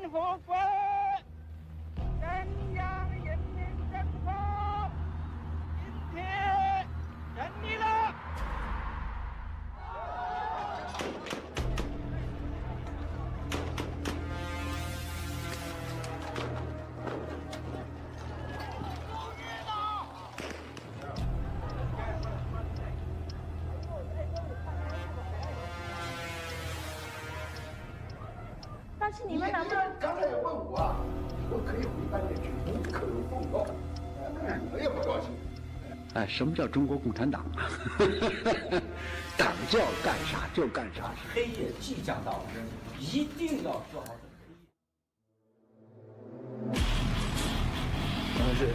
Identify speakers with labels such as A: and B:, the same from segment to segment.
A: 福国中央人民政府今天成立了。
B: 但是你们能不能？
C: 刚才问我啊，我可以回半点去，无可奉告。我也不高兴。
D: 哎，什么叫中国共产党啊？党叫干啥就干啥。
E: 黑夜即将到来，一定要做好准备。
D: 可能是。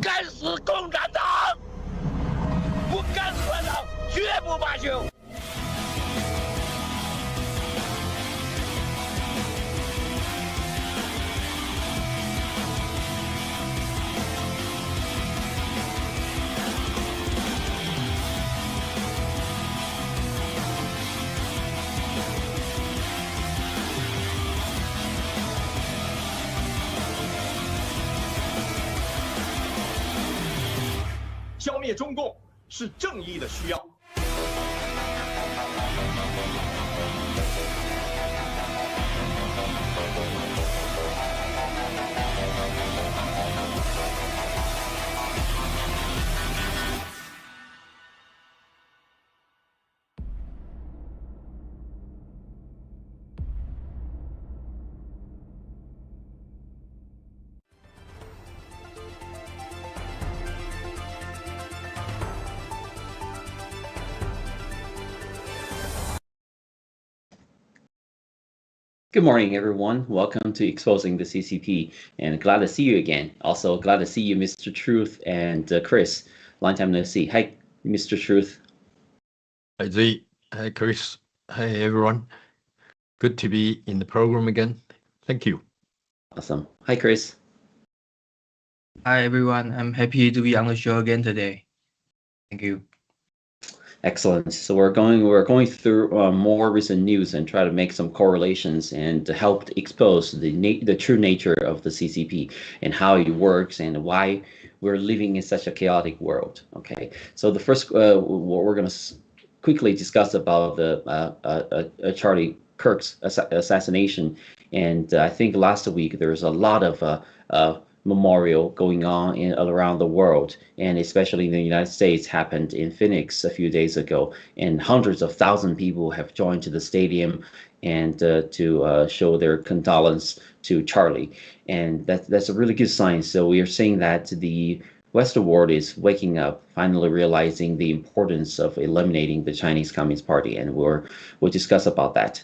D: 干死共产党！不干死共产党，绝不罢休！
F: 消灭中共是正义的需要。
G: Good morning, everyone. Welcome to Exposing the CCP, and glad to see you again. Also, glad to see you, Mr. Truth and Chris. Long time no see. Hi, Mr. Truth.
H: Hi, Z. Hi, Chris. Hi, everyone. Good to be in the program again. Thank you.
G: Awesome. Hi, Chris.
I: Hi, everyone. I'm happy to be on the show again today. Thank you.
G: Excellent. So we're going through more recent news and try to make some correlations and to help expose the true nature of the CCP and how it works and why we're living in such a chaotic world. Okay. So the first what we're going to quickly discuss about the Charlie Kirk's assassination, and I think last week there's a lot of memorial going on around the world, and especially in the United States, happened in Phoenix a few days ago, and hundreds of thousands of people have joined to the stadium and to show their condolence to Charlie, and that's a really good sign. So we are saying that the Western world is waking up, finally realizing the importance of eliminating the Chinese Communist Party, and we'll discuss about that.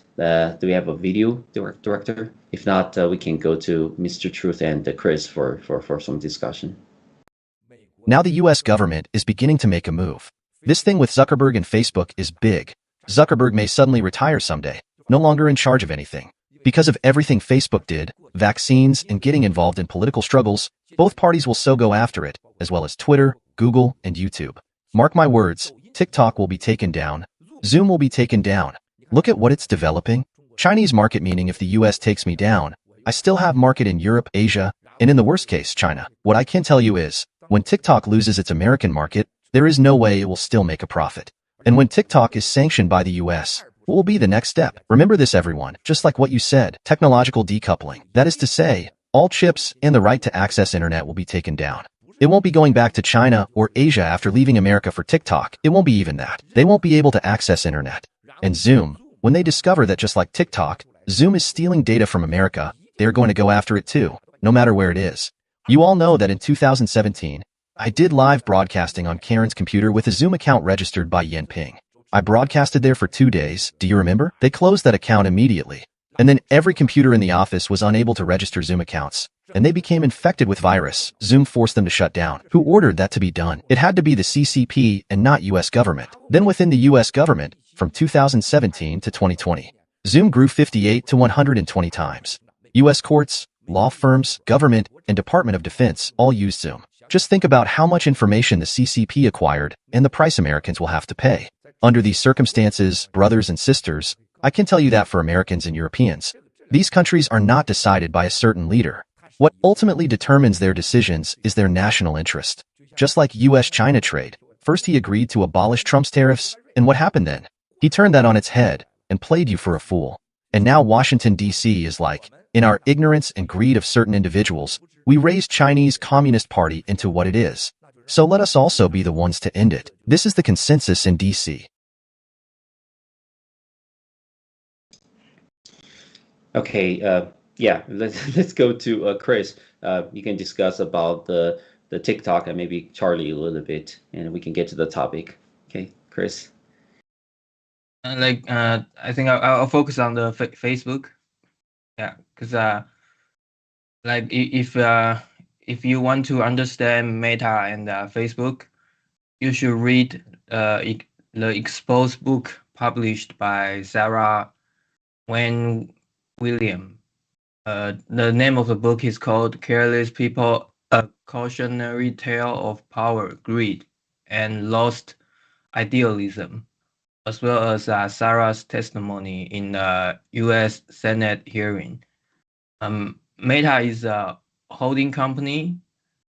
G: Do we have a video, director? If not, we can go to Mr. Truth and Chris for some discussion.
J: Now the US government is beginning to make a move. This thing with Zuckerberg and Facebook is big. Zuckerberg may suddenly retire someday, no longer in charge of anything. Because of everything Facebook did, vaccines, and getting involved in political struggles, both parties will so go after it, as well as Twitter, Google, and YouTube. Mark my words, TikTok will be taken down. Zoom will be taken down. Look at what it's developing. Chinese market, meaning if the US takes me down, I still have market in Europe, Asia, and in the worst case, China. What I can tell you is, when TikTok loses its American market, there is no way it will still make a profit. And when TikTok is sanctioned by the US, what will be the next step? Remember this, everyone, just like what you said, technological decoupling. That is to say, all chips and the right to access internet will be taken down. It won't be going back to China or Asia after leaving America for TikTok. It won't be even that. They won't be able to access internet. And Zoom, when they discover that just like TikTok, Zoom is stealing data from America, they're going to go after it too, no matter where it is. You all know that in 2017, I did live broadcasting on Karen's computer with a Zoom account registered by Yanping. I broadcasted there for 2 days. Do you remember? They closed that account immediately. And then every computer in the office was unable to register Zoom accounts. And they became infected with virus. Zoom forced them to shut down. Who ordered that to be done? It had to be the CCP and not US government. Then within the US government, from 2017 to 2020, Zoom grew 58 to 120 times. US courts, law firms, government, and Department of Defense all use Zoom. Just think about how much information the CCP acquired and the price Americans will have to pay. Under these circumstances, brothers and sisters, I can tell you that for Americans and Europeans, these countries are not decided by a certain leader. What ultimately determines their decisions is their national interest. Just like US-China trade, first he agreed to abolish Trump's tariffs, and what happened then? He turned that on its head and played you for a fool. And now Washington, D.C. is like, in our ignorance and greed of certain individuals, we raised Chinese Communist Party into what it is. So let us also be the ones to end it. This is the consensus in D.C.
G: Okay, yeah, let's go to Chris. You can discuss about the TikTok and maybe Charlie a little bit, and we can get to the topic. Okay, Chris.
I: I think I'll focus on the Facebook. Yeah, because if you want to understand Meta and Facebook, you should read the Exposed book published by Sarah Wayne William. The name of the book is called Careless People, A Cautionary Tale of Power, Greed, and Lost Idealism, as well as Sarah's testimony in the U.S. Senate hearing. Meta is a holding company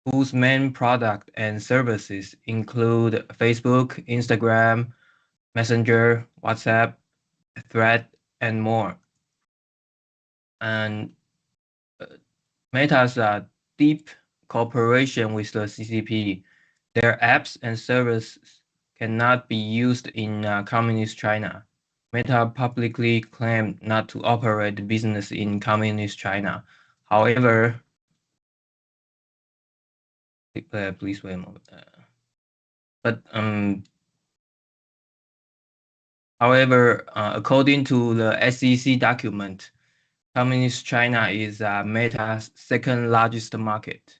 I: whose main product and services include Facebook, Instagram, Messenger, WhatsApp, Thread, and more. And Meta's deep cooperation with the CCP, their apps and services cannot be used in communist China. Meta publicly claimed not to operate business in communist China. However, please wait a moment. However, according to the SEC document, communist China is Meta's second largest market.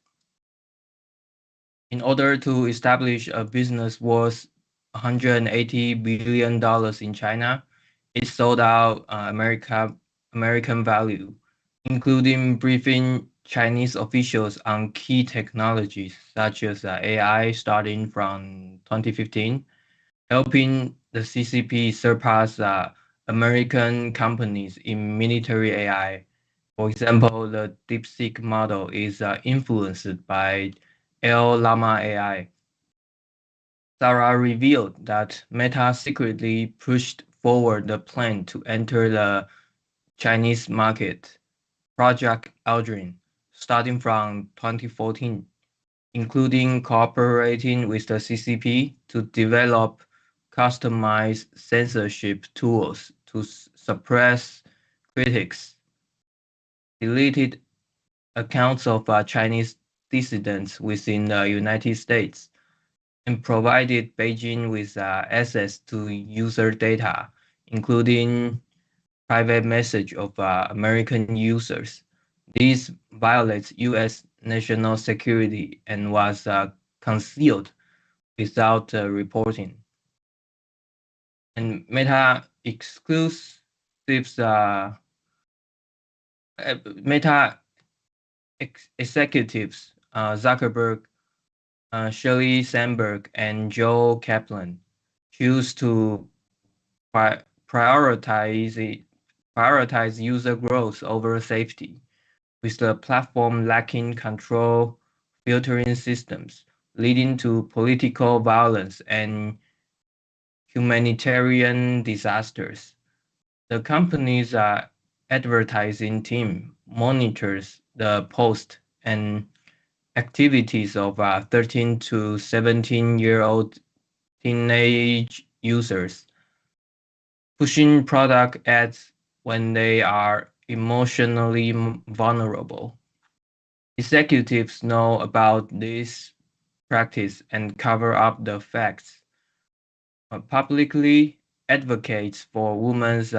I: In order to establish a business worth $180 billion in China, it sold out American value, including briefing Chinese officials on key technologies such as AI starting from 2015, helping the CCP surpass American companies in military AI. For example, the DeepSeek model is influenced by Llama AI. Sarah revealed that Meta secretly pushed forward the plan to enter the Chinese market, Project Aldrin, starting from 2014, including cooperating with the CCP to develop customized censorship tools to suppress critics, deleted accounts of Chinese dissidents within the United States, and provided Beijing with access to user data, including private message of American users. This violates U.S. national security and was concealed without reporting. And Meta executives, Zuckerberg, Sheryl Sandberg, and Joe Kaplan choose to prioritize user growth over safety, with the platform lacking control filtering systems, leading to political violence and humanitarian disasters. The company's advertising team monitors the posts and activities of 13 to 17-year-old teenage users, pushing product ads when they are emotionally vulnerable. Executives know about this practice and cover up the facts. Publicly advocates for women's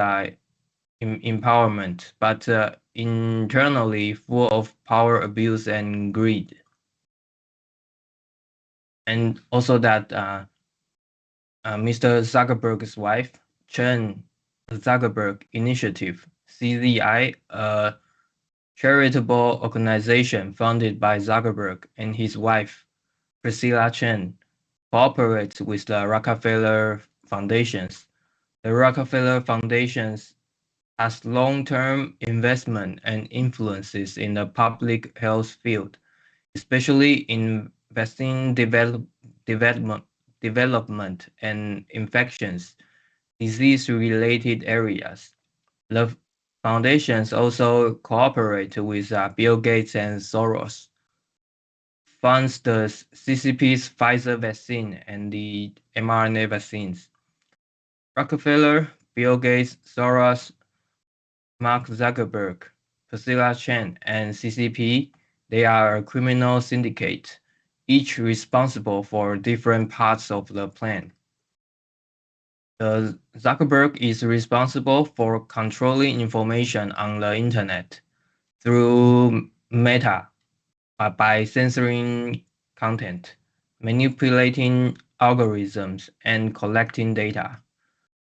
I: empowerment, but internally full of power abuse and greed. And also that Mr. Zuckerberg's wife, Chen Zuckerberg Initiative, CZI, a charitable organization founded by Zuckerberg and his wife, Priscilla Chen, cooperates with the Rockefeller Foundations. The Rockefeller Foundations has long-term investment and influences in the public health field, especially in vaccine development and infections, disease-related areas. The foundations also cooperate with Bill Gates and Soros, funds the CCP's Pfizer vaccine and the mRNA vaccines. Rockefeller, Bill Gates, Soros, Mark Zuckerberg, Priscilla Chen, and CCP, they are a criminal syndicate, each responsible for different parts of the plan. Zuckerberg is responsible for controlling information on the internet through Meta by censoring content, manipulating algorithms, and collecting data.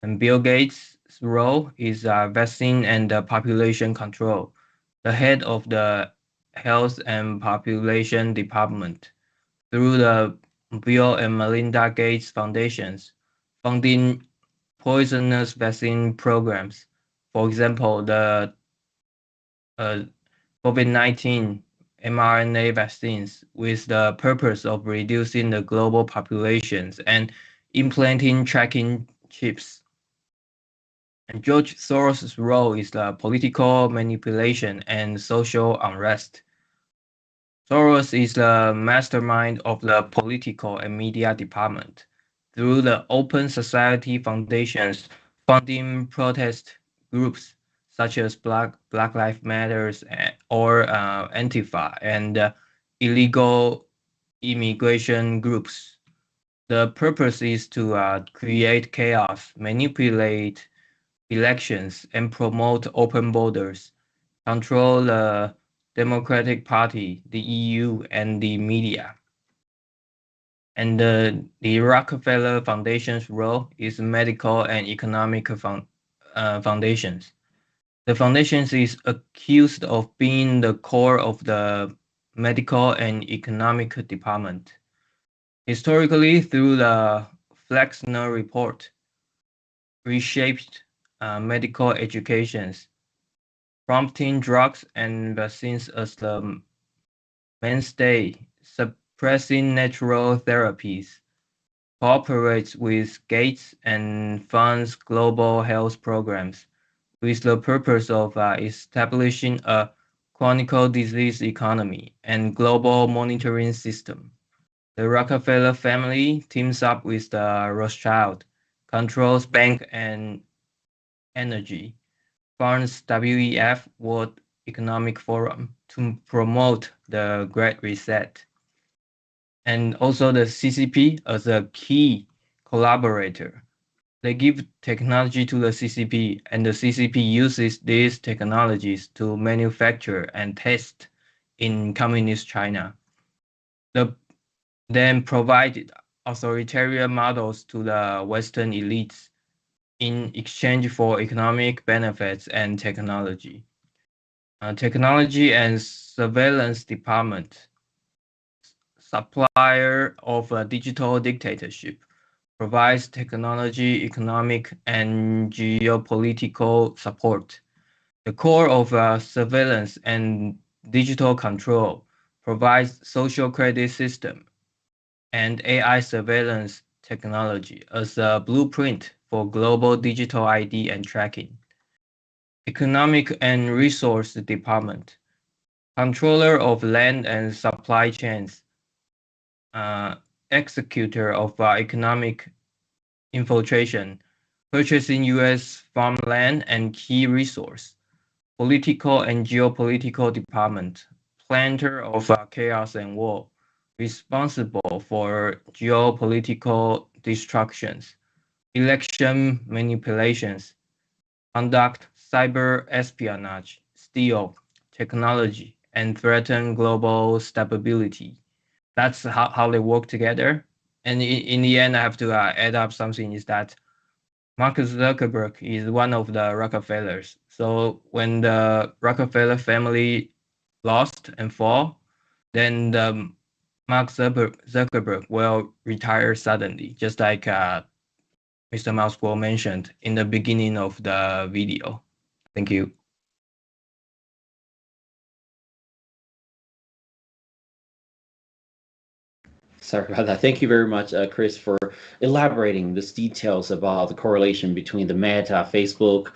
I: And Bill Gates' role is vaccine and population control, the head of the Health and Population Department, through the Bill and Melinda Gates Foundations, funding poisonous vaccine programs. For example, the COVID-19 mRNA vaccines with the purpose of reducing the global populations and implanting tracking chips. And George Soros' role is the political manipulation and social unrest. Soros is the mastermind of the political and media department through the Open Society Foundations, funding protest groups such as Black Lives Matters or Antifa and illegal immigration groups. The purpose is to create chaos, manipulate elections, and promote open borders, control the Democratic Party, the EU, and the media. And the Rockefeller Foundation's role is medical and economic foundations. The foundation is accused of being the core of the medical and economic department. Historically, through the Flexner Report, reshaped medical educations, prompting drugs and vaccines as the mainstay, suppressing natural therapies, cooperates with Gates and funds global health programs with the purpose of establishing a chronic disease economy and global monitoring system. The Rockefeller family teams up with the Rothschild, controls bank and energy, funds WEF, World Economic Forum, to promote the Great Reset. And also the CCP as a key collaborator. They give technology to the CCP, and the CCP uses these technologies to manufacture and test in communist China. Then provide authoritarian models to the Western elites in exchange for economic benefits and technology. Technology and Surveillance Department, supplier of a digital dictatorship, provides technology, economic, and geopolitical support. The core of surveillance and digital control provides social credit system and AI surveillance technology as a blueprint for global digital ID and tracking. Economic and Resource Department, controller of land and supply chains, executor of economic infiltration, purchasing U.S. farmland and key resource, political and geopolitical department, planter of chaos and war, responsible for geopolitical destructions, election manipulations, conduct cyber espionage, steal technology, and threaten global stability. That's how they work together. And in the end, I have to add up something is that Mark Zuckerberg is one of the Rockefellers. So when the Rockefeller family lost and fall, then the Mark Zuckerberg will retire suddenly, just like Mr. Mouseball mentioned in the beginning of the video. Thank you.
G: Sorry about that. Thank you very much, Chris, for elaborating these details about the correlation between the Meta, Facebook,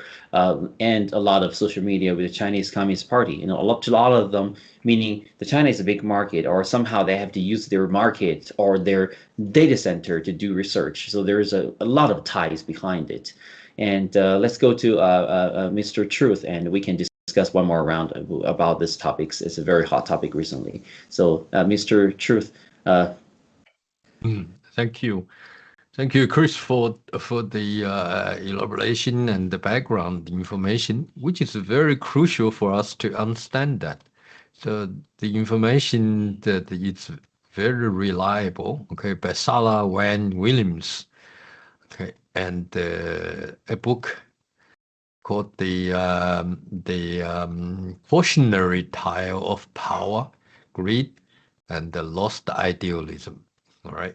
G: and a lot of social media with the Chinese Communist Party. You know, a lot of them, meaning the China is a big market, or somehow they have to use their market or their data center to do research. So there's a lot of ties behind it. And let's go to Mr. Truth, and we can discuss one more round about this topic. It's a very hot topic recently. So, Mr. Truth.
H: Thank you. Thank you, Chris, for the elaboration and the background information, which is very crucial for us to understand that. So the information that it's very reliable, okay, by Sarah Wayne Williams, okay, and a book called the Cautionary Tale of Power, Greed, and the Lost Idealism. All right,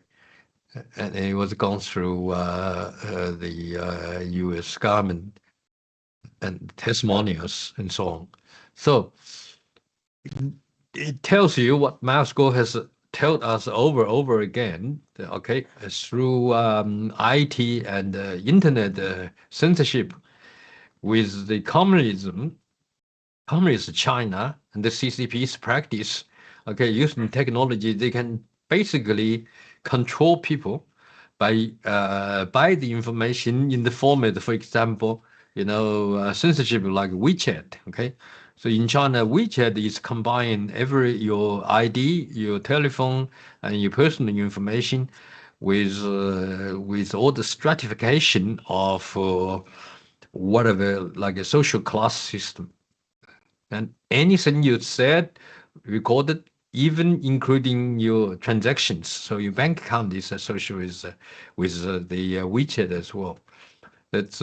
H: and it was gone through the U.S. government and testimonials and so on. So it tells you what Moscow has told us over again. Okay, through IT and internet censorship, with the communist China and the CCP's practice. Okay, using technology, they can basically control people by the information in the format, for example, censorship like WeChat. Okay, so in China, WeChat is combine your ID, your telephone, and your personal information with all the stratification of whatever, like a social class system, and anything you said recorded, even including your transactions. So your bank account is associated with the WeChat as well. That's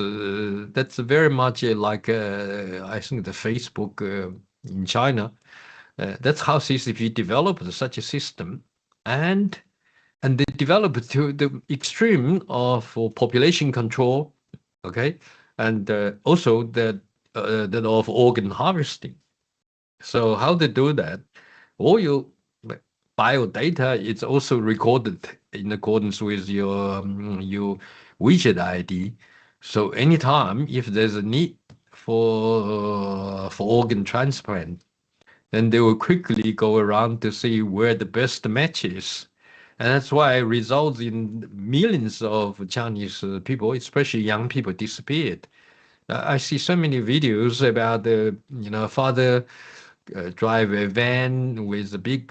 H: very much like I think the Facebook in China. That's how CCP developed such a system, and they developed to the extreme of population control. Okay, and also that of organ harvesting. So how they do that? All your bio data is also recorded in accordance with your WeChat ID. So anytime if there's a need for organ transplant, then they will quickly go around to see where the best match is. And that's why it results in millions of Chinese people, especially young people, disappeared. I see so many videos about the father drive a van with a big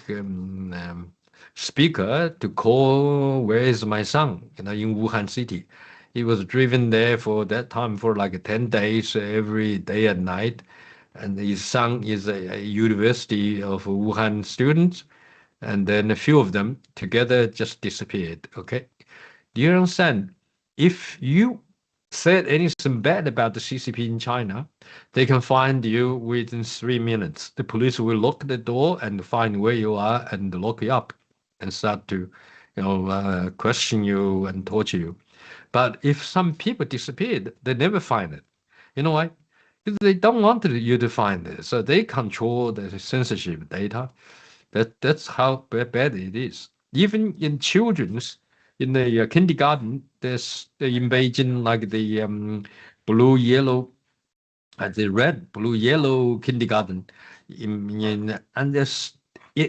H: speaker to call, where is my son, in Wuhan city. He was driven there for that time for like 10 days every day and night. And his son is a University of Wuhan student. And then a few of them together just disappeared. Okay. Do you understand? If you said anything bad about the CCP in China, they can find you within 3 minutes. The police will lock the door and find where you are and lock you up and start to, question you and torture you. But if some people disappeared, they never find it. You know why? Because they don't want you to find it. So they control the censorship data. That's how bad it is. Even in children's, in the kindergarten, there's in Beijing like the blue, yellow, the red, blue, yellow kindergarten. And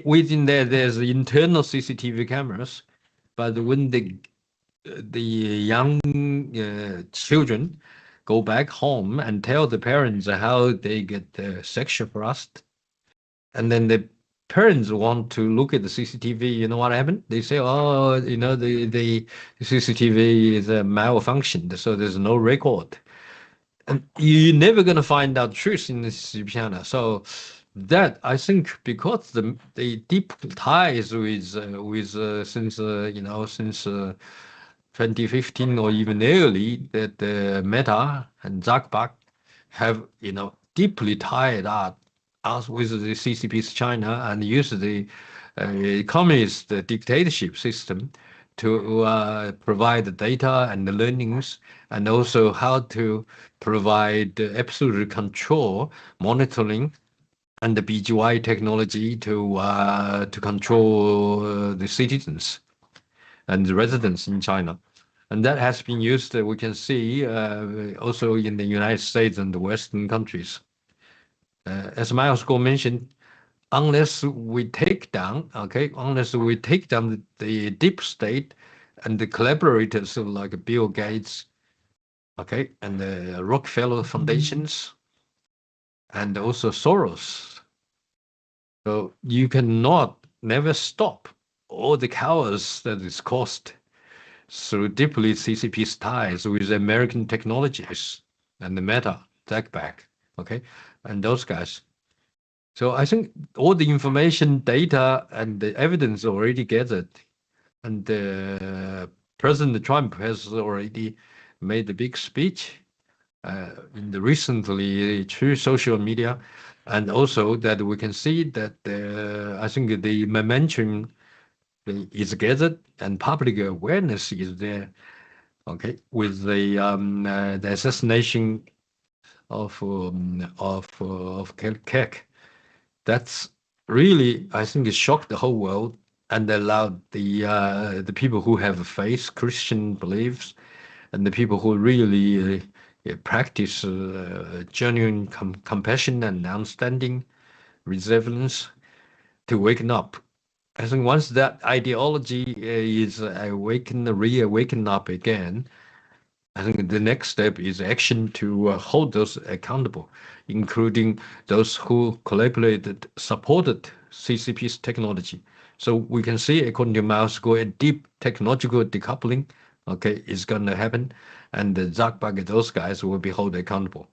H: within there's internal CCTV cameras. But when the young children go back home and tell the parents how they get sexual harassed, and then the parents want to look at the CCTV, you know what happened? They say, oh, you know, the CCTV is malfunctioned, so there's no record. And you're never going to find out truth in the CCP channel. So that, I think, because the deep ties with since you know, since 2015 or even early, that Meta and Zuckerberg have, you know, deeply tied up us with the CCP's China and use the communist dictatorship system to provide the data and the learnings, and also how to provide absolute control, monitoring, and the BGY technology to control the citizens and the residents in China. And that has been used, we can see, also in the United States and the Western countries. As Miles Gore mentioned, unless we take down, the deep state and the collaborators like Bill Gates, and the Rockefeller foundations, and also Soros, so you cannot never stop all the chaos that is caused through deeply CCP's ties with American technologies and the Meta, Zuckerberg, and those guys. So I think all the information, data, and the evidence already gathered, and President Trump has already made a big speech in the recently through social media, and also that we can see that I think the momentum is gathered and public awareness is there. With the assassination of Keck, that's really, I think, it shocked the whole world and allowed the people who have faith, Christian beliefs, and the people who really practice genuine compassion and understanding, resilience, to waken up. I think once that ideology is reawakened up again, I think the next step is action to hold those accountable, including those who collaborated, supported CCP's technology. So we can see, according to Miles Gore, a deep technological decoupling, is going to happen, and the Zuckerberg, those guys will be held accountable.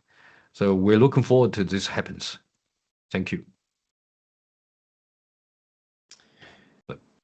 H: So we're looking forward to this happens. Thank you.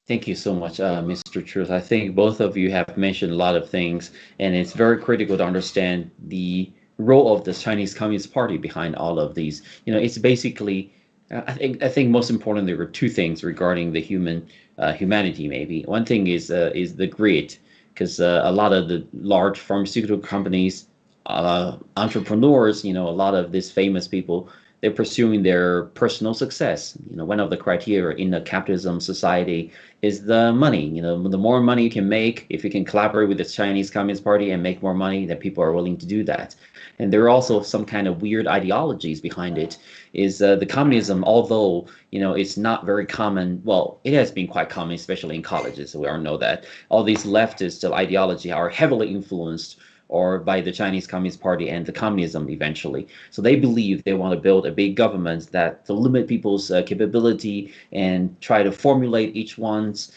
G: Thank you so much, Mr. Truth. I think both of you have mentioned a lot of things, and it's very critical to understand the role of the Chinese Communist Party behind all of these. You know, it's basically, I think most importantly, there are two things regarding the humanity. Maybe one thing is the greed, because a lot of the large pharmaceutical companies, entrepreneurs, a lot of these famous people, they're pursuing their personal success. One of the criteria in a capitalism society is the money. The more money you can make, if you can collaborate with the Chinese Communist Party and make more money, then people are willing to do that. And there are also some kind of weird ideologies behind it. Is the communism, although it's not very common. Well, it has been quite common, especially in colleges. So we all know that all these leftist ideology are heavily influenced or by the Chinese Communist Party and the communism eventually. So they believe they want to build a big government that to limit people's capability and try to formulate each one's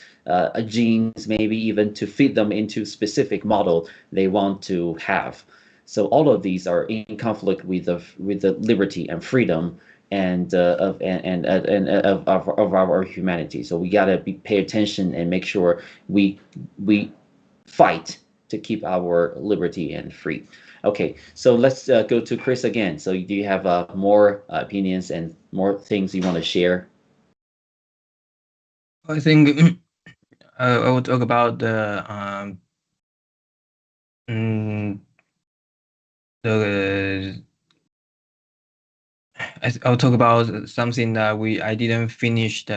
G: genes, maybe even to feed them into specific model they want to have. So all of these are in conflict with the liberty and freedom and of our humanity. So we gotta pay attention and make sure we fight to keep our liberty and free. Okay, so let's go to Chris again. So do you have more opinions and more things you want to share?
I: I think I will talk about I'll talk about something that I didn't finish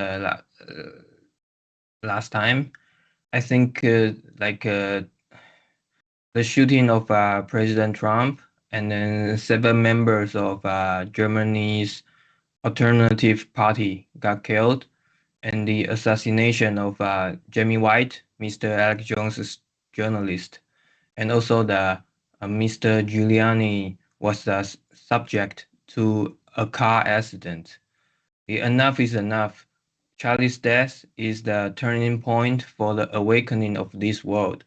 I: last time. I think the shooting of President Trump and then 7 members of Germany's alternative party got killed, and the assassination of Jamie White, Mr. Alex Jones' journalist, and also the Mr. Giuliani was subject to a car accident. The enough is enough. Charlie's death is the turning point for the awakening of this world.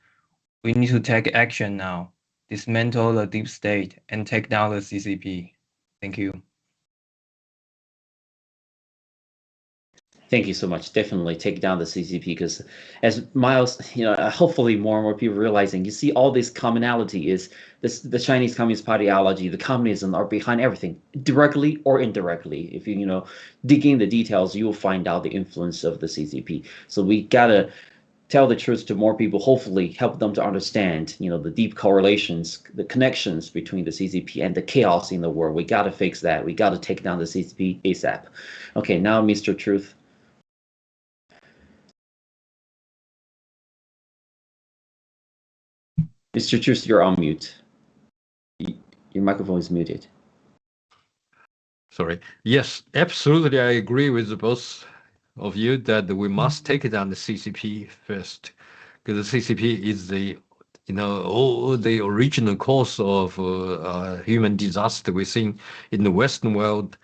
I: We need to take action now, dismantle the deep state, and take down the CCP. Thank you.
G: Thank you so much. Definitely take down the CCP, because as Miles, hopefully more and more people realizing, you see all this commonality is this, the Chinese Communist ideology, the communism are behind everything, directly or indirectly. If you dig in the details, you will find out the influence of the CCP. So we gotta tell the truth to more people, hopefully help them to understand, the deep correlations, the connections between the CCP and the chaos in the world. We gotta fix that. We gotta take down the CCP ASAP. Okay, now Mr. Truth. Mr. Truth, you're on mute. Your microphone is muted.
H: Sorry. Yes, absolutely. I agree with both of you that we must take down the CCP first, because the CCP is the, the original cause of human disaster we're seeing in the Western world,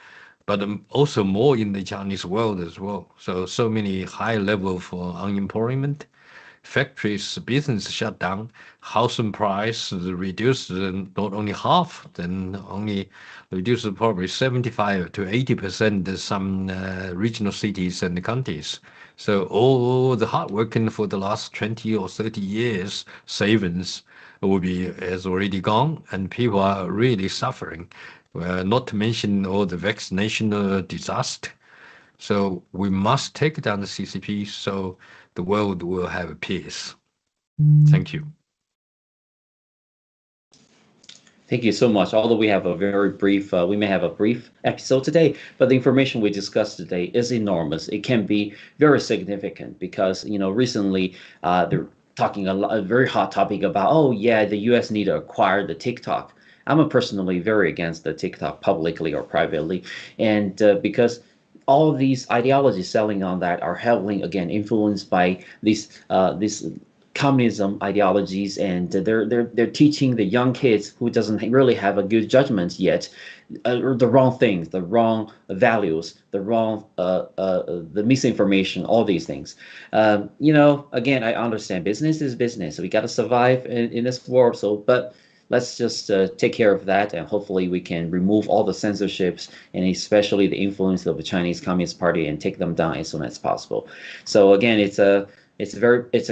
H: but also more in the Chinese world as well. So many high level of unemployment, factories, business shut down, housing price reduced not only half, then only reduced probably 75 to 80% in some regional cities and counties. So all the hard working for the last 20 or 30 years savings has already gone, and people are really suffering. Not to mention all the vaccination disaster. So we must take down the CCP so the world will have peace. Thank you.
G: Thank you so much. Although we have a very brief, we may have a brief episode today, but the information we discussed today is enormous. It can be very significant because, recently they're talking a very hot topic about, oh yeah, the US need to acquire the TikTok. I'm personally very against the TikTok publicly or privately, and because all of these ideologies selling on that are heavily, again, influenced by these communism ideologies, and they're teaching the young kids who doesn't really have a good judgment yet, the wrong things, the wrong values, the wrong the misinformation, all these things. Again, I understand business is business. We got to survive in this world. But let's just take care of that, and hopefully we can remove all the censorships and especially the influence of the Chinese Communist Party and take them down as soon as possible. So again, it's a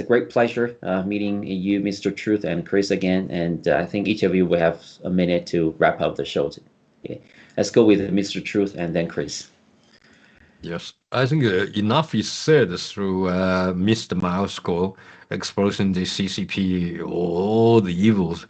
G: great pleasure meeting you, Mr. Truth, and Chris again. And I think each of you will have a minute to wrap up the show. Okay. Let's go with Mr. Truth and then Chris.
H: Yes, I think enough is said through Mr. Miles Guo exposing the CCP, all the evils.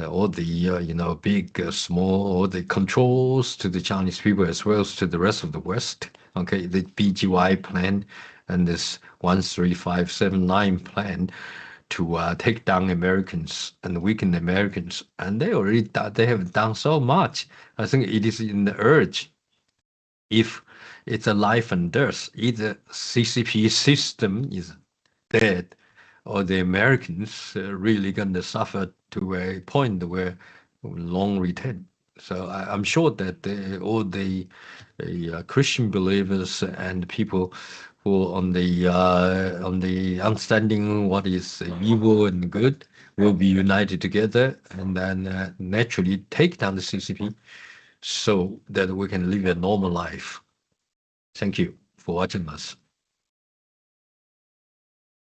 H: All the big, small, all the controls to the Chinese people as well as to the rest of the West. Okay, the BGY plan and this 13579 plan to take down Americans and weaken Americans, and they have done so much. I think it is in the urge. If it's a life and death, either CCP system is dead, or the Americans really going to suffer to a point where long return. So I'm sure that all the Christian believers and people who on the understanding what is evil and good will be united together, and then naturally take down the CCP so that we can live a normal life. Thank you for watching us.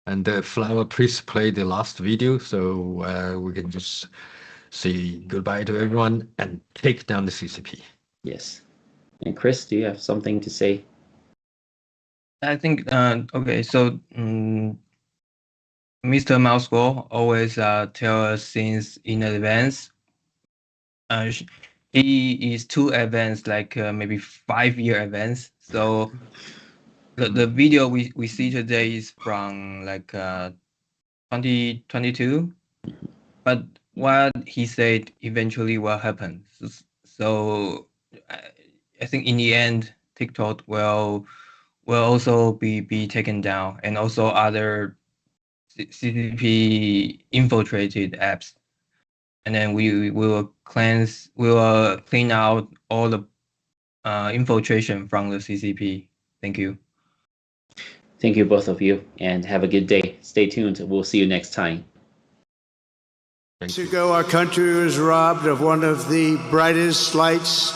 H: And Flower, please play the last video so we can just say goodbye to everyone and take down the CCP.
G: Yes. And Chris, do you have something to say?
I: I think, okay, so Mr. Miles Guo always tell us things in advance. He is too advanced, like maybe 5-year advance. So the video we see today is from like 2022, but what he said eventually will happen. So I think in the end, TikTok will also be taken down, and also other CCP infiltrated apps, and then we will clean out all the infiltration from the CCP. Thank you.
G: Thank you, both of you, and have a good day. Stay tuned. We'll see you next time.
K: Years ago, our country was robbed of one of the brightest lights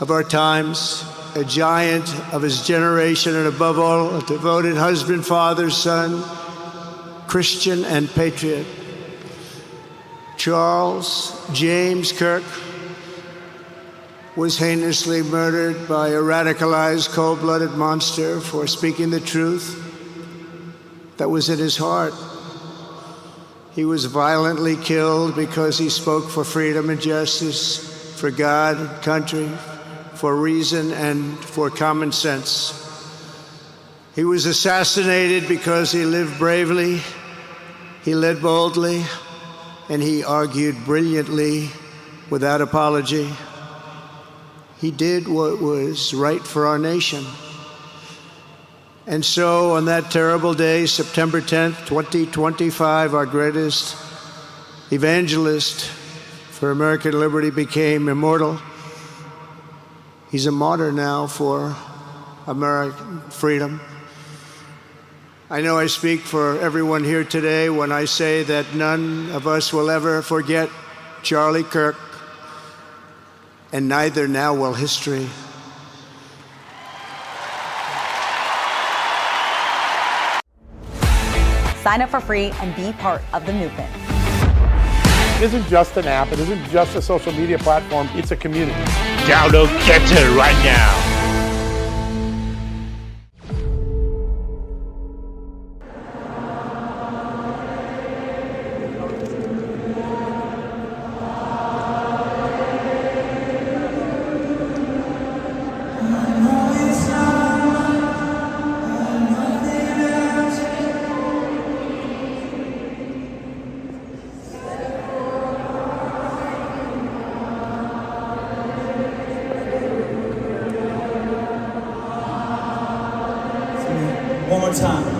K: of our times, a giant of his generation, and above all, a devoted husband, father, son, Christian, and patriot. Charles James Kirk was heinously murdered by a radicalized, cold-blooded monster for speaking the truth that was in his heart. He was violently killed because he spoke for freedom and justice, for God and country, for reason and for common sense. He was assassinated because he lived bravely, he led boldly, and he argued brilliantly without apology. He did what was right for our nation. And so on that terrible day, September 10th, 2025, our greatest evangelist for American liberty became immortal. He's a martyr now for American freedom. I know I speak for everyone here today when I say that none of us will ever forget Charlie Kirk, and neither now will history.
L: Sign up for free and be part of the movement.
M: It isn't just an app. It isn't just a social media platform. It's a community.
N: Download Getter right now.
O: One more time.